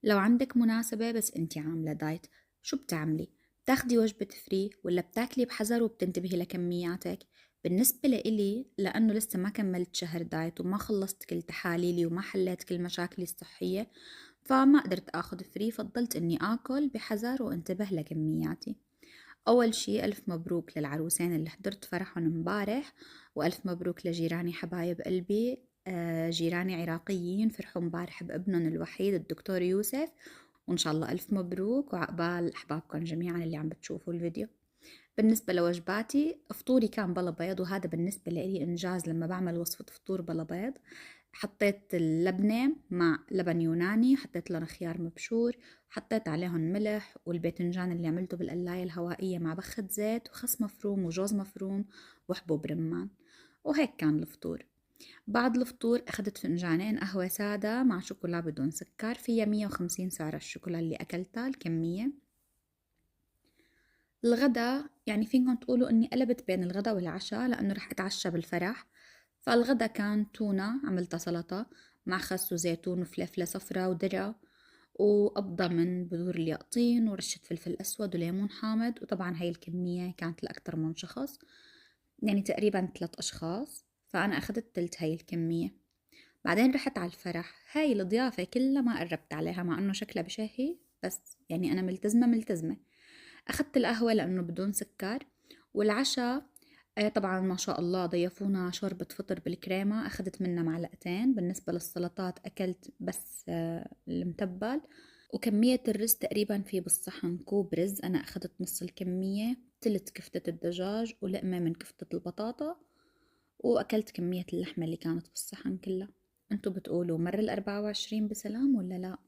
لو عندك مناسبة بس انتي عاملة دايت، شو بتعملي؟ بتاخدي وجبة فري ولا بتاكلي بحذر وبتنتبهي لكمياتك؟ بالنسبة لإلي لأنه لسه ما كملت شهر دايت وما خلصت كل تحاليلي وما حليت كل مشاكلي الصحية، فما قدرت آخد فري، فضلت إني آكل بحذر وانتبه لكمياتي. أول شي ألف مبروك للعروسين اللي حضرت فرحهم مبارح، وألف مبروك لجيراني حبايب قلبي. جيراني عراقيين فرحوا مبارح بابنهم الوحيد الدكتور يوسف، وإن شاء الله ألف مبروك وعقبال أحبابكم جميعا اللي عم بتشوفوا الفيديو. بالنسبة لوجباتي، فطوري كان بلا بيض، وهذا بالنسبة لي إنجاز لما بعمل وصفة فطور بلا بيض. حطيت اللبنة مع لبن يوناني، حطيت لهم خيار مبشور، حطيت عليهم ملح، والباذنجان اللي عملته بالقلاية الهوائية مع بخة زيت وخس مفروم وجوز مفروم وحبوب رمان، وهيك كان الفطور. بعد الفطور أخدت فنجانين قهوة سادة مع شوكولا بدون سكر، فيها 150 سعر الشوكولا اللي أكلتها الكمية. الغدا يعني فينكم تقولوا إني قلبت بين الغدا والعشاء لأنه رح أتعشى بالفرح. فالغدا كان تونة عملتها سلطة مع خس وزيتون وفلفلة صفرا ودرع، وقبضة من بذور اليقطين ورشة فلفل أسود وليمون حامض. وطبعا هاي الكمية كانت لأكتر من شخص، يعني تقريبا 3 أشخاص، فأنا أخذت تلت هاي الكمية. بعدين رحت على الفرح، هاي الضيافة كلها ما قربت عليها مع أنه شكلها بشهي، بس يعني أنا ملتزمة. أخدت القهوة لأنه بدون سكر. والعشاء طبعا ما شاء الله ضيفونا شوربة فطر بالكريمة، أخدت منها معلقتين. بالنسبة للسلطات أكلت بس المتبل. وكمية الرز تقريبا في بالصحن كوب رز، أنا أخدت نص الكمية، تلت كفتة الدجاج ولقمة من كفتة البطاطا، وأكلت كمية اللحمة اللي كانت بالصحن كلها. انتو بتقولوا مر ال24 بسلام ولا لا؟